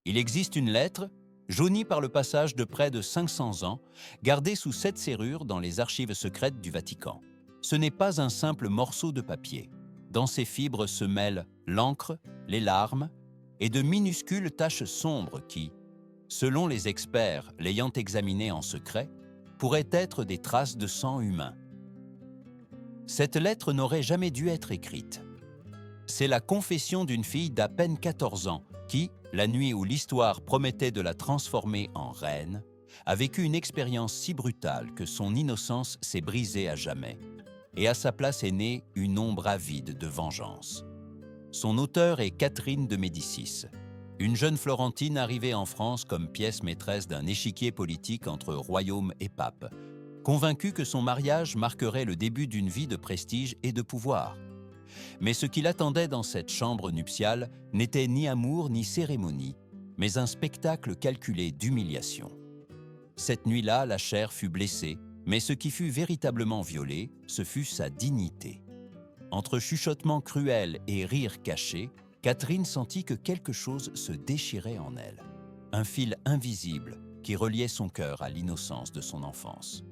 Il existe une lettre, jaunie par le passage de près de 500 ans, gardée sous 7 serrures dans les archives secrètes du Vatican. Ce n'est pas un simple morceau de papier. Dans ses fibres se mêlent l'encre, les larmes et de minuscules taches sombres qui, selon les experts l'ayant examiné en secret, pourraient être des traces de sang humain. Cette lettre n'aurait jamais dû être écrite. C'est la confession d'une fille d'à peine 14 ans qui, la nuit où l'histoire promettait de la transformer en reine, a vécu une expérience si brutale que son innocence s'est brisée à jamais. Et à sa place est née une ombre avide de vengeance. Son auteur est Catherine de Médicis, une jeune Florentine arrivée en France comme pièce maîtresse d'un échiquier politique entre royaume et pape, convaincue que son mariage marquerait le début d'une vie de prestige et de pouvoir. Mais ce qui l'attendait dans cette chambre nuptiale n'était ni amour ni cérémonie, mais un spectacle calculé d'humiliation. Cette nuit-là, la chair fut blessée, mais ce qui fut véritablement violé, ce fut sa dignité. Entre chuchotements cruels et rires cachés, Catherine sentit que quelque chose se déchirait en elle. Un fil invisible qui reliait son cœur à l'innocence de son enfance.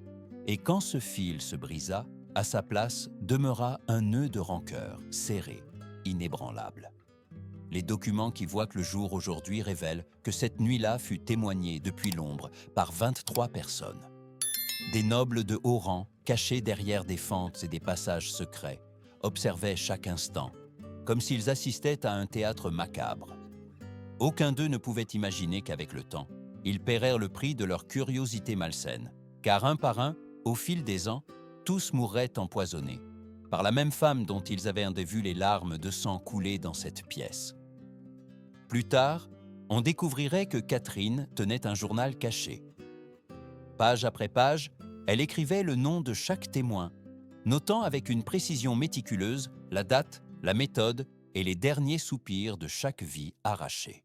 Et quand ce fil se brisa, à sa place demeura un nœud de rancœur, serré, inébranlable. Les documents qui voient le jour aujourd'hui révèlent que cette nuit-là fut témoignée depuis l'ombre par 23 personnes. Des nobles de haut rang, cachés derrière des fentes et des passages secrets, observaient chaque instant, comme s'ils assistaient à un théâtre macabre. Aucun d'eux ne pouvait imaginer qu'avec le temps, ils paieraient le prix de leur curiosité malsaine, car un par un, au fil des ans, tous mourraient empoisonnés, par la même femme dont ils avaient vu les larmes de sang couler dans cette pièce. Plus tard, on découvrirait que Catherine tenait un journal caché. Page après page, elle écrivait le nom de chaque témoin, notant avec une précision méticuleuse la date, la méthode et les derniers soupirs de chaque vie arrachée.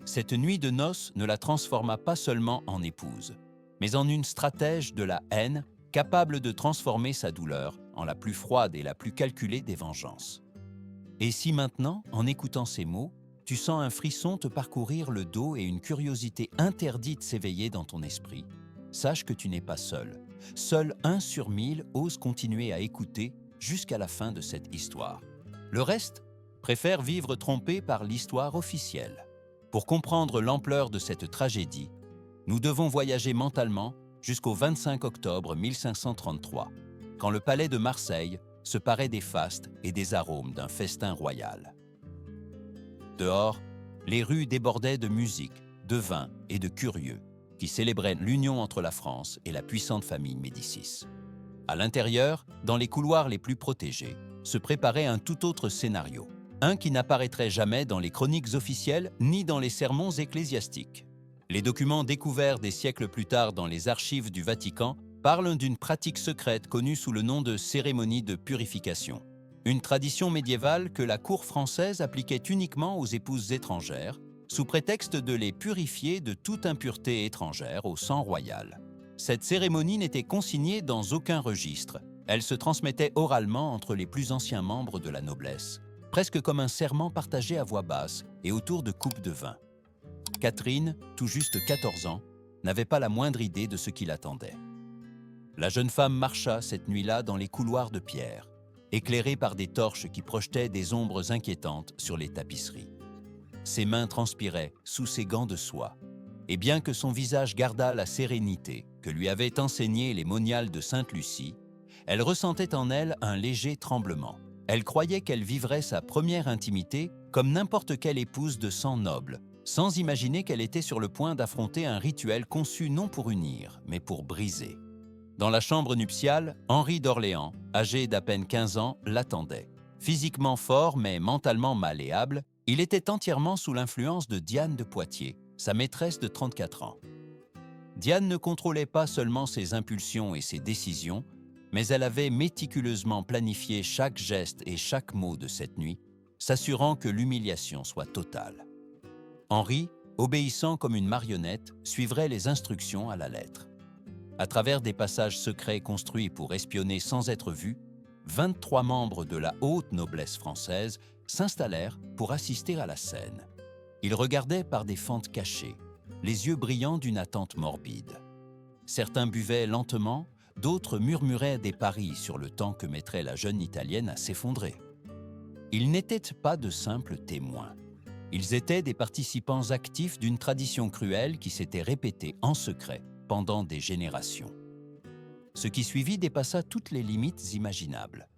Cette nuit de noces ne la transforma pas seulement en épouse, mais en une stratège de la haine capable de transformer sa douleur en la plus froide et la plus calculée des vengeances. Et si maintenant, en écoutant ces mots, tu sens un frisson te parcourir le dos et une curiosité interdite s'éveiller dans ton esprit, sache que tu n'es pas seul. Seul 1 sur 1000 ose continuer à écouter jusqu'à la fin de cette histoire. Le reste préfère vivre trompé par l'histoire officielle. Pour comprendre l'ampleur de cette tragédie, nous devons voyager mentalement jusqu'au 25 octobre 1533, quand le palais de Marseille se parait des fastes et des arômes d'un festin royal. Dehors, les rues débordaient de musique, de vin et de curieux, qui célébraient l'union entre la France et la puissante famille Médicis. À l'intérieur, dans les couloirs les plus protégés, se préparait un tout autre scénario, un qui n'apparaîtrait jamais dans les chroniques officielles ni dans les sermons ecclésiastiques. Les documents découverts des siècles plus tard dans les archives du Vatican parlent d'une pratique secrète connue sous le nom de cérémonie de purification. Une tradition médiévale que la cour française appliquait uniquement aux épouses étrangères, sous prétexte de les purifier de toute impureté étrangère au sang royal. Cette cérémonie n'était consignée dans aucun registre. Elle se transmettait oralement entre les plus anciens membres de la noblesse, presque comme un serment partagé à voix basse et autour de coupes de vin. Catherine, tout juste 14 ans, n'avait pas la moindre idée de ce qui l'attendait. La jeune femme marcha cette nuit-là dans les couloirs de pierre, éclairée par des torches qui projetaient des ombres inquiétantes sur les tapisseries. Ses mains transpiraient sous ses gants de soie, et bien que son visage gardât la sérénité que lui avaient enseignée les moniales de Sainte-Lucie, elle ressentait en elle un léger tremblement. Elle croyait qu'elle vivrait sa première intimité comme n'importe quelle épouse de sang noble, sans imaginer qu'elle était sur le point d'affronter un rituel conçu non pour unir, mais pour briser. Dans la chambre nuptiale, Henri d'Orléans, âgé d'à peine 15 ans, l'attendait. Physiquement fort mais mentalement malléable, il était entièrement sous l'influence de Diane de Poitiers, sa maîtresse de 34 ans. Diane ne contrôlait pas seulement ses impulsions et ses décisions, mais elle avait méticuleusement planifié chaque geste et chaque mot de cette nuit, s'assurant que l'humiliation soit totale. Henri, obéissant comme une marionnette, suivrait les instructions à la lettre. À travers des passages secrets construits pour espionner sans être vus, 23 membres de la haute noblesse française s'installèrent pour assister à la scène. Ils regardaient par des fentes cachées, les yeux brillants d'une attente morbide. Certains buvaient lentement, d'autres murmuraient des paris sur le temps que mettrait la jeune Italienne à s'effondrer. Ils n'étaient pas de simples témoins. Ils étaient des participants actifs d'une tradition cruelle qui s'était répétée en secret pendant des générations. Ce qui suivit dépassa toutes les limites imaginables.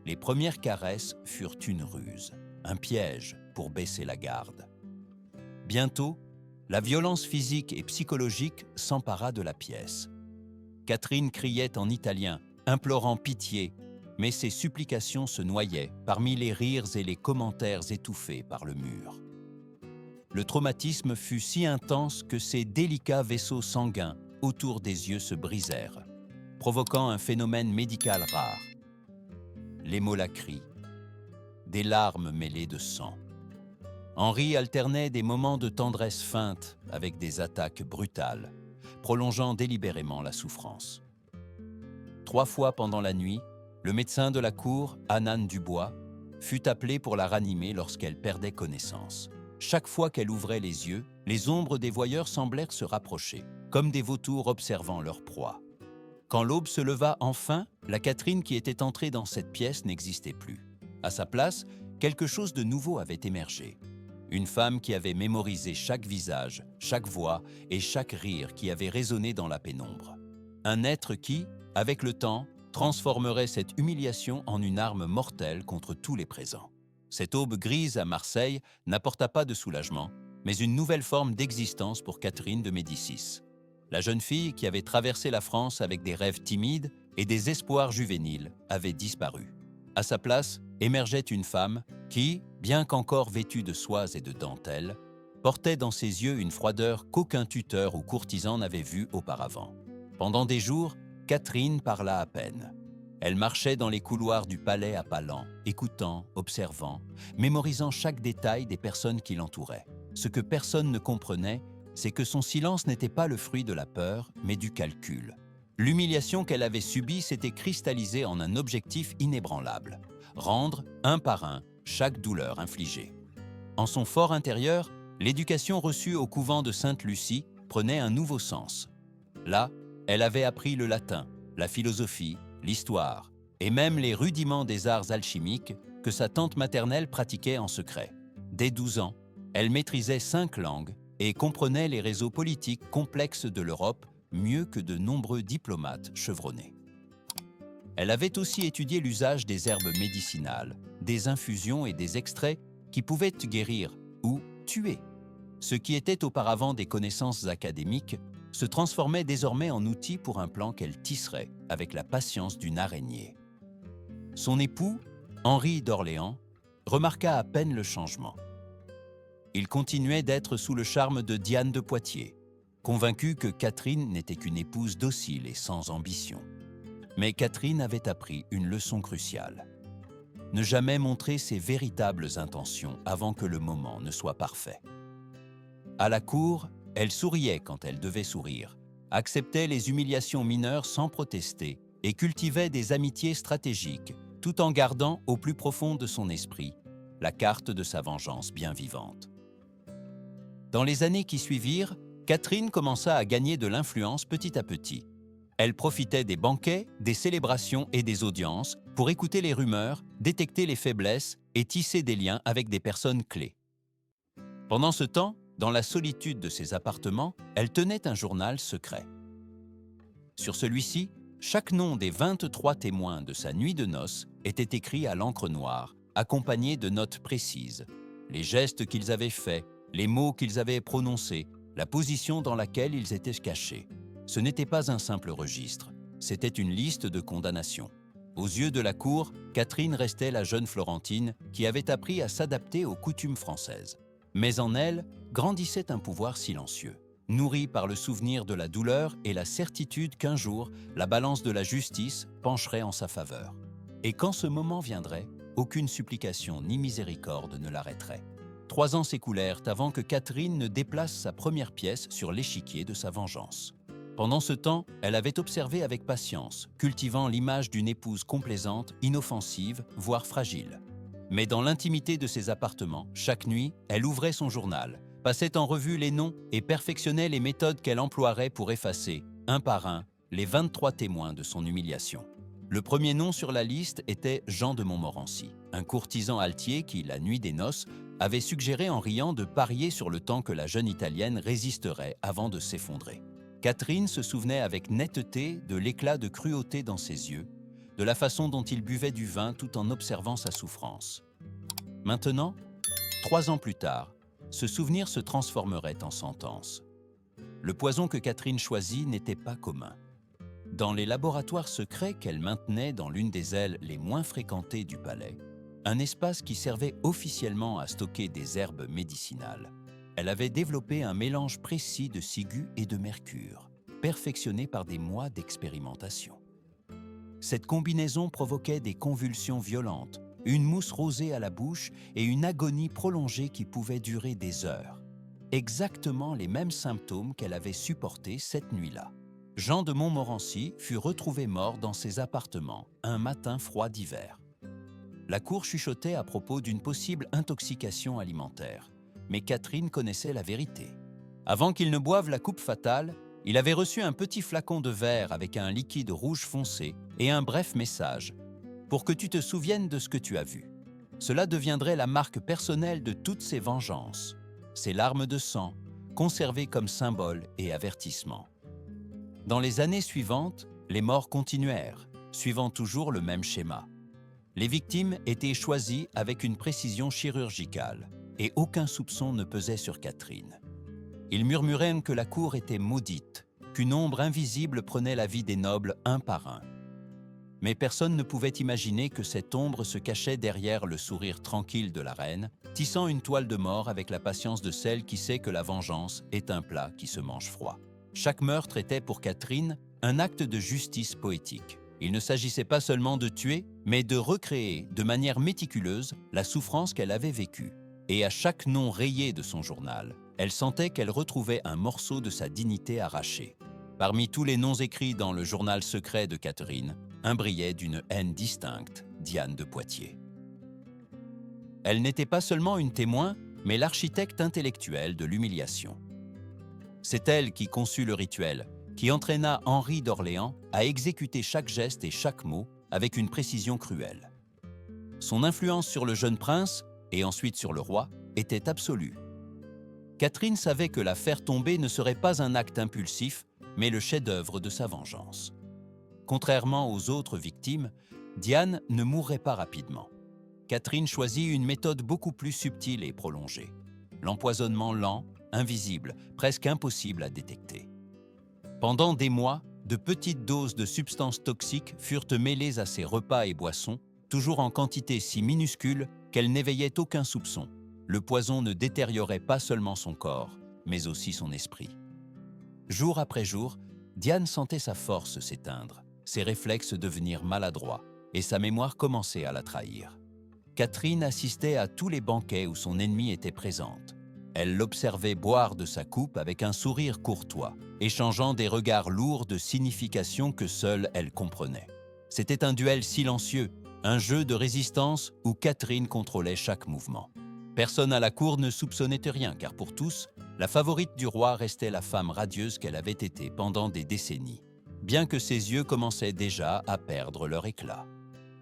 Les premières caresses furent une ruse, un piège pour baisser la garde. Bientôt, la violence physique et psychologique s'empara de la pièce. Catherine criait en italien, implorant pitié, mais ses supplications se noyaient parmi les rires et les commentaires étouffés par le mur. Le traumatisme fut si intense que ces délicats vaisseaux sanguins autour des yeux se brisèrent, provoquant un phénomène médical rare. L'hémolacrie, des larmes mêlées de sang. Henri alternait des moments de tendresse feinte avec des attaques brutales, prolongeant délibérément la souffrance. 3 fois pendant la nuit, le médecin de la cour, Anan Dubois, fut appelé pour la ranimer lorsqu'elle perdait connaissance. Chaque fois qu'elle ouvrait les yeux, les ombres des voyeurs semblèrent se rapprocher, comme des vautours observant leur proie. Quand l'aube se leva enfin, la Catherine qui était entrée dans cette pièce n'existait plus. À sa place, quelque chose de nouveau avait émergé. Une femme qui avait mémorisé chaque visage, chaque voix et chaque rire qui avait résonné dans la pénombre. Un être qui, avec le temps, transformerait cette humiliation en une arme mortelle contre tous les présents. Cette aube grise à Marseille n'apporta pas de soulagement, mais une nouvelle forme d'existence pour Catherine de Médicis. La jeune fille qui avait traversé la France avec des rêves timides et des espoirs juvéniles avait disparu. À sa place, émergeait une femme qui, bien qu'encore vêtue de soies et de dentelles, portait dans ses yeux une froideur qu'aucun tuteur ou courtisan n'avait vue auparavant. Pendant des jours, Catherine parla à peine. Elle marchait dans les couloirs du palais à pas lents, écoutant, observant, mémorisant chaque détail des personnes qui l'entouraient. Ce que personne ne comprenait, c'est que son silence n'était pas le fruit de la peur, mais du calcul. L'humiliation qu'elle avait subie s'était cristallisée en un objectif inébranlable, rendre, un par un, chaque douleur infligée. En son fort intérieur, l'éducation reçue au couvent de Sainte-Lucie prenait un nouveau sens. Là, elle avait appris le latin, la philosophie, l'histoire, et même les rudiments des arts alchimiques que sa tante maternelle pratiquait en secret. Dès 12 ans, elle maîtrisait 5 langues et comprenait les réseaux politiques complexes de l'Europe mieux que de nombreux diplomates chevronnés. Elle avait aussi étudié l'usage des herbes médicinales, des infusions et des extraits qui pouvaient guérir ou tuer. Ce qui était auparavant des connaissances académiques se transformait désormais en outil pour un plan qu'elle tisserait avec la patience d'une araignée. Son époux, Henri d'Orléans, remarqua à peine le changement. Il continuait d'être sous le charme de Diane de Poitiers, convaincu que Catherine n'était qu'une épouse docile et sans ambition. Mais Catherine avait appris une leçon cruciale. Ne jamais montrer ses véritables intentions avant que le moment ne soit parfait. À la cour, elle souriait quand elle devait sourire, acceptait les humiliations mineures sans protester et cultivait des amitiés stratégiques, tout en gardant au plus profond de son esprit la carte de sa vengeance bien vivante. Dans les années qui suivirent, Catherine commença à gagner de l'influence petit à petit. Elle profitait des banquets, des célébrations et des audiences pour écouter les rumeurs, détecter les faiblesses et tisser des liens avec des personnes clés. Pendant ce temps, dans la solitude de ses appartements, elle tenait un journal secret. Sur celui-ci, chaque nom des 23 témoins de sa nuit de noces était écrit à l'encre noire, accompagné de notes précises. Les gestes qu'ils avaient faits, les mots qu'ils avaient prononcés, la position dans laquelle ils étaient cachés. Ce n'était pas un simple registre, c'était une liste de condamnations. Aux yeux de la cour, Catherine restait la jeune Florentine qui avait appris à s'adapter aux coutumes françaises. Mais en elle grandissait un pouvoir silencieux, nourri par le souvenir de la douleur et la certitude qu'un jour, la balance de la justice pencherait en sa faveur. Et quand ce moment viendrait, aucune supplication ni miséricorde ne l'arrêterait. 3 ans s'écoulèrent avant que Catherine ne déplace sa première pièce sur l'échiquier de sa vengeance. Pendant ce temps, elle avait observé avec patience, cultivant l'image d'une épouse complaisante, inoffensive, voire fragile. Mais dans l'intimité de ses appartements, chaque nuit, elle ouvrait son journal, passait en revue les noms et perfectionnait les méthodes qu'elle emploierait pour effacer, un par un, les 23 témoins de son humiliation. Le premier nom sur la liste était Jean de Montmorency, un courtisan altier qui, la nuit des noces, avait suggéré en riant de parier sur le temps que la jeune Italienne résisterait avant de s'effondrer. Catherine se souvenait avec netteté de l'éclat de cruauté dans ses yeux, de la façon dont il buvait du vin tout en observant sa souffrance. Maintenant, 3 ans plus tard, ce souvenir se transformerait en sentence. Le poison que Catherine choisit n'était pas commun. Dans les laboratoires secrets qu'elle maintenait dans l'une des ailes les moins fréquentées du palais, un espace qui servait officiellement à stocker des herbes médicinales, elle avait développé un mélange précis de ciguë et de mercure, perfectionné par des mois d'expérimentation. Cette combinaison provoquait des convulsions violentes, une mousse rosée à la bouche et une agonie prolongée qui pouvait durer des heures. Exactement les mêmes symptômes qu'elle avait supportés cette nuit-là. Jean de Montmorency fut retrouvé mort dans ses appartements un matin froid d'hiver. La cour chuchotait à propos d'une possible intoxication alimentaire, mais Catherine connaissait la vérité. Avant qu'il ne boive la coupe fatale, il avait reçu un petit flacon de verre avec un liquide rouge foncé et un bref message « Pour que tu te souviennes de ce que tu as vu ». Cela deviendrait la marque personnelle de toutes ses vengeances, ses larmes de sang, conservées comme symbole et avertissement. Dans les années suivantes, les morts continuèrent, suivant toujours le même schéma. Les victimes étaient choisies avec une précision chirurgicale et aucun soupçon ne pesait sur Catherine. Ils murmuraient que la cour était maudite, qu'une ombre invisible prenait la vie des nobles un par un. Mais personne ne pouvait imaginer que cette ombre se cachait derrière le sourire tranquille de la reine, tissant une toile de mort avec la patience de celle qui sait que la vengeance est un plat qui se mange froid. Chaque meurtre était pour Catherine un acte de justice poétique. Il ne s'agissait pas seulement de tuer, mais de recréer de manière méticuleuse la souffrance qu'elle avait vécue. Et à chaque nom rayé de son journal, elle sentait qu'elle retrouvait un morceau de sa dignité arrachée. Parmi tous les noms écrits dans le journal secret de Catherine, un brillait d'une haine distincte, Diane de Poitiers. Elle n'était pas seulement une témoin, mais l'architecte intellectuel de l'humiliation. C'est elle qui conçut le rituel, qui entraîna Henri d'Orléans à exécuter chaque geste et chaque mot avec une précision cruelle. Son influence sur le jeune prince, et ensuite sur le roi, était absolue. Catherine savait que la faire tomber ne serait pas un acte impulsif, mais le chef-d'œuvre de sa vengeance. Contrairement aux autres victimes, Diane ne mourrait pas rapidement. Catherine choisit une méthode beaucoup plus subtile et prolongée. L'empoisonnement lent, invisible, presque impossible à détecter. Pendant des mois, de petites doses de substances toxiques furent mêlées à ses repas et boissons, toujours en quantité si minuscule qu'elle n'éveillait aucun soupçon. Le poison ne détériorait pas seulement son corps, mais aussi son esprit. Jour après jour, Diane sentait sa force s'éteindre, ses réflexes devenir maladroits, et sa mémoire commençait à la trahir. Catherine assistait à tous les banquets où son ennemie était présente. Elle l'observait boire de sa coupe avec un sourire courtois, échangeant des regards lourds de signification que seule elle comprenait. C'était un duel silencieux, un jeu de résistance où Catherine contrôlait chaque mouvement. Personne à la cour ne soupçonnait rien, car pour tous, la favorite du roi restait la femme radieuse qu'elle avait été pendant des décennies, bien que ses yeux commençaient déjà à perdre leur éclat.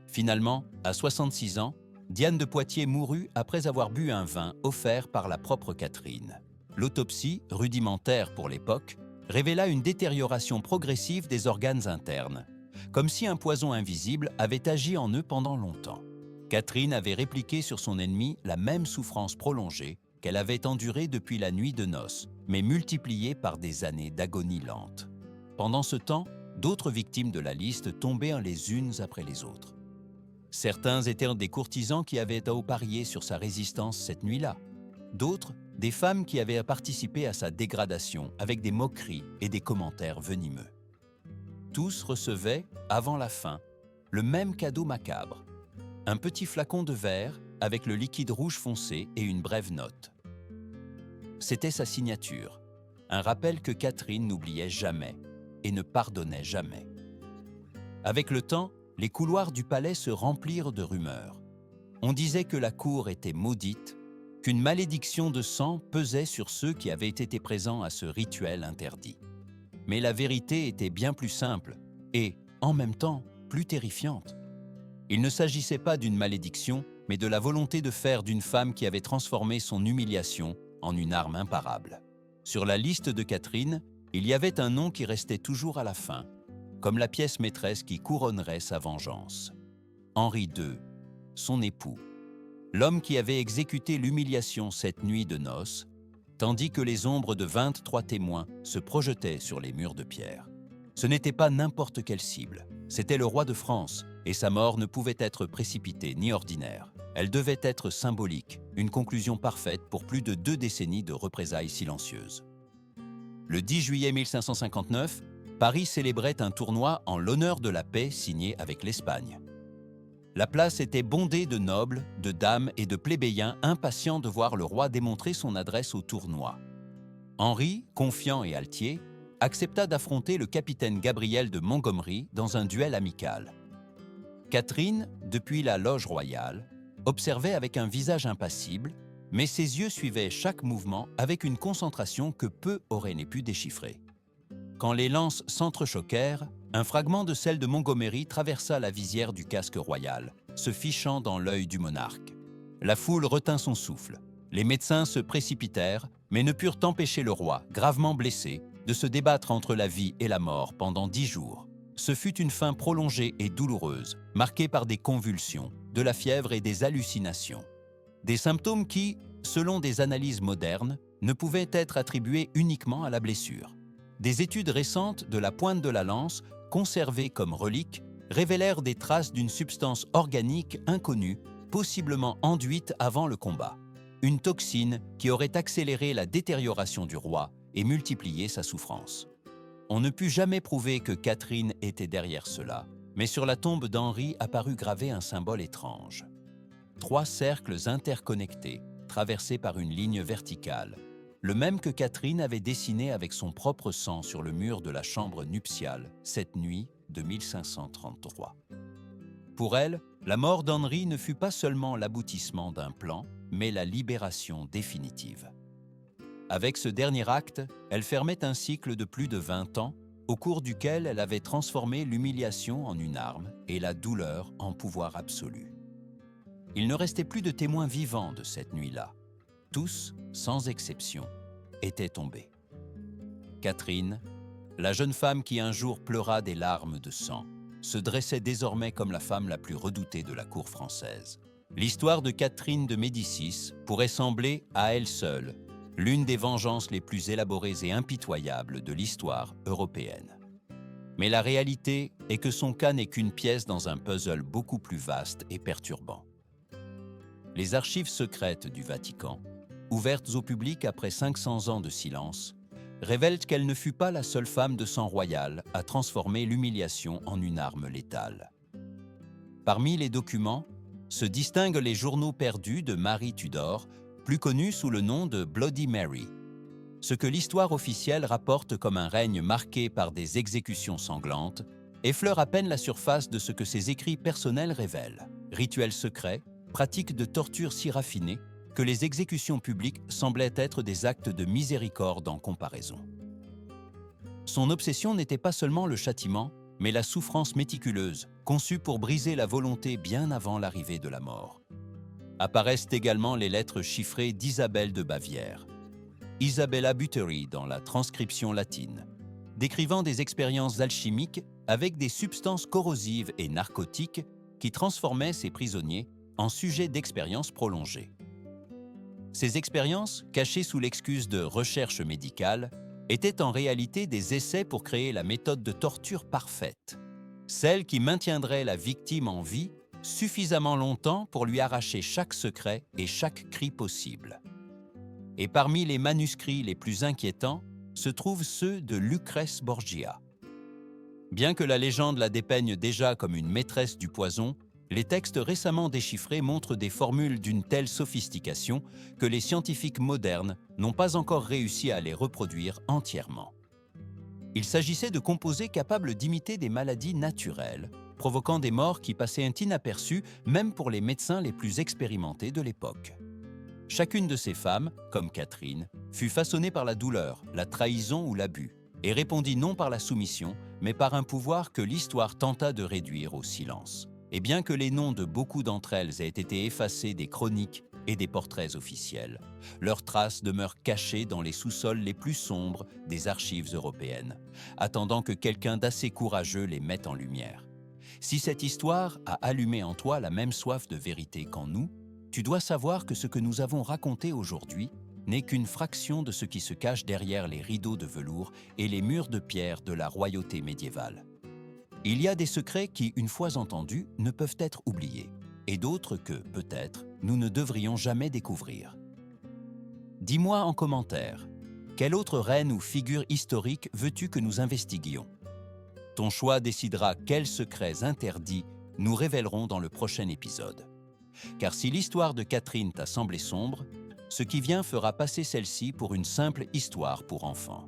Finalement, à 66 ans, Diane de Poitiers mourut après avoir bu un vin offert par la propre Catherine. L'autopsie, rudimentaire pour l'époque, révéla une détérioration progressive des organes internes, comme si un poison invisible avait agi en eux pendant longtemps. Catherine avait répliqué sur son ennemi la même souffrance prolongée qu'elle avait endurée depuis la nuit de noces, mais multipliée par des années d'agonie lente. Pendant ce temps, d'autres victimes de la liste tombaient les unes après les autres. Certains étaient des courtisans qui avaient parié sur sa résistance cette nuit-là. D'autres, des femmes qui avaient participé à sa dégradation avec des moqueries et des commentaires venimeux. Tous recevaient, avant la fin, le même cadeau macabre, un petit flacon de verre avec le liquide rouge foncé et une brève note. C'était sa signature, un rappel que Catherine n'oubliait jamais et ne pardonnait jamais. Avec le temps, les couloirs du palais se remplirent de rumeurs. On disait que la cour était maudite, qu'une malédiction de sang pesait sur ceux qui avaient été présents à ce rituel interdit. Mais la vérité était bien plus simple et, en même temps, plus terrifiante. Il ne s'agissait pas d'une malédiction, mais de la volonté de faire d'une femme qui avait transformé son humiliation en une arme imparable. Sur la liste de Catherine, il y avait un nom qui restait toujours à la fin, comme la pièce maîtresse qui couronnerait sa vengeance. Henri II, son époux, l'homme qui avait exécuté l'humiliation cette nuit de noces, tandis que les ombres de 23 témoins se projetaient sur les murs de pierre. Ce n'était pas n'importe quelle cible, c'était le roi de France, et sa mort ne pouvait être précipitée ni ordinaire. Elle devait être symbolique, une conclusion parfaite pour plus de 2 décennies de représailles silencieuses. Le 10 juillet 1559, Paris célébrait un tournoi en l'honneur de la paix signé avec l'Espagne. La place était bondée de nobles, de dames et de plébéiens impatients de voir le roi démontrer son adresse au tournoi. Henri, confiant et altier, accepta d'affronter le capitaine Gabriel de Montgomery dans un duel amical. Catherine, depuis la loge royale, observait avec un visage impassible, mais ses yeux suivaient chaque mouvement avec une concentration que peu auraient pu déchiffrer. Quand les lances s'entrechoquèrent, un fragment de celle de Montgomery traversa la visière du casque royal, se fichant dans l'œil du monarque. La foule retint son souffle. Les médecins se précipitèrent, mais ne purent empêcher le roi, gravement blessé, de se débattre entre la vie et la mort pendant 10 jours. Ce fut une fin prolongée et douloureuse, marquée par des convulsions, de la fièvre et des hallucinations. Des symptômes qui, selon des analyses modernes, ne pouvaient être attribués uniquement à la blessure. Des études récentes de la pointe de la lance, conservées comme reliques, révélèrent des traces d'une substance organique inconnue, possiblement enduite avant le combat. Une toxine qui aurait accéléré la détérioration du roi et multiplié sa souffrance. On ne put jamais prouver que Catherine était derrière cela, mais sur la tombe d'Henri apparut gravé un symbole étrange. 3 cercles interconnectés, traversés par une ligne verticale, le même que Catherine avait dessiné avec son propre sang sur le mur de la chambre nuptiale cette nuit de 1533. Pour elle, la mort d'Henri ne fut pas seulement l'aboutissement d'un plan, mais la libération définitive. Avec ce dernier acte, elle fermait un cycle de plus de 20 ans, au cours duquel elle avait transformé l'humiliation en une arme et la douleur en pouvoir absolu. Il ne restait plus de témoins vivants de cette nuit-là. Tous, sans exception, étaient tombés. Catherine, la jeune femme qui un jour pleura des larmes de sang, se dressait désormais comme la femme la plus redoutée de la cour française. L'histoire de Catherine de Médicis pourrait sembler, à elle seule, l'une des vengeances les plus élaborées et impitoyables de l'histoire européenne. Mais la réalité est que son cas n'est qu'une pièce dans un puzzle beaucoup plus vaste et perturbant. Les archives secrètes du Vatican, ouvertes au public après 500 ans de silence, révèlent qu'elle ne fut pas la seule femme de sang royal à transformer l'humiliation en une arme létale. Parmi les documents, se distinguent les journaux perdus de Marie Tudor, plus connue sous le nom de Bloody Mary. Ce que l'histoire officielle rapporte comme un règne marqué par des exécutions sanglantes effleure à peine la surface de ce que ses écrits personnels révèlent. Rituels secrets, pratiques de torture si raffinées que les exécutions publiques semblaient être des actes de miséricorde en comparaison. Son obsession n'était pas seulement le châtiment, mais la souffrance méticuleuse, conçue pour briser la volonté bien avant l'arrivée de la mort. Apparaissent également les lettres chiffrées d'Isabelle de Bavière, Isabella Buteri dans la transcription latine, décrivant des expériences alchimiques avec des substances corrosives et narcotiques qui transformaient ses prisonniers en sujets d'expériences prolongées. Ces expériences, cachées sous l'excuse de recherche médicale, étaient en réalité des essais pour créer la méthode de torture parfaite, celle qui maintiendrait la victime en vie suffisamment longtemps pour lui arracher chaque secret et chaque cri possible. Et parmi les manuscrits les plus inquiétants se trouvent ceux de Lucrèce Borgia. Bien que la légende la dépeigne déjà comme une maîtresse du poison, les textes récemment déchiffrés montrent des formules d'une telle sophistication que les scientifiques modernes n'ont pas encore réussi à les reproduire entièrement. Il s'agissait de composés capables d'imiter des maladies naturelles, provoquant des morts qui passaient inaperçues même pour les médecins les plus expérimentés de l'époque. Chacune de ces femmes, comme Catherine, fut façonnée par la douleur, la trahison ou l'abus, et répondit non par la soumission, mais par un pouvoir que l'histoire tenta de réduire au silence. Et bien que les noms de beaucoup d'entre elles aient été effacés des chroniques et des portraits officiels, leurs traces demeurent cachées dans les sous-sols les plus sombres des archives européennes, attendant que quelqu'un d'assez courageux les mette en lumière. Si cette histoire a allumé en toi la même soif de vérité qu'en nous, tu dois savoir que ce que nous avons raconté aujourd'hui n'est qu'une fraction de ce qui se cache derrière les rideaux de velours et les murs de pierre de la royauté médiévale. Il y a des secrets qui, une fois entendus, ne peuvent être oubliés, et d'autres que, peut-être, nous ne devrions jamais découvrir. Dis-moi en commentaire, quelle autre reine ou figure historique veux-tu que nous investiguions? Ton choix décidera quels secrets interdits nous révélerons dans le prochain épisode. Car si l'histoire de Catherine t'a semblé sombre, ce qui vient fera passer celle-ci pour une simple histoire pour enfants.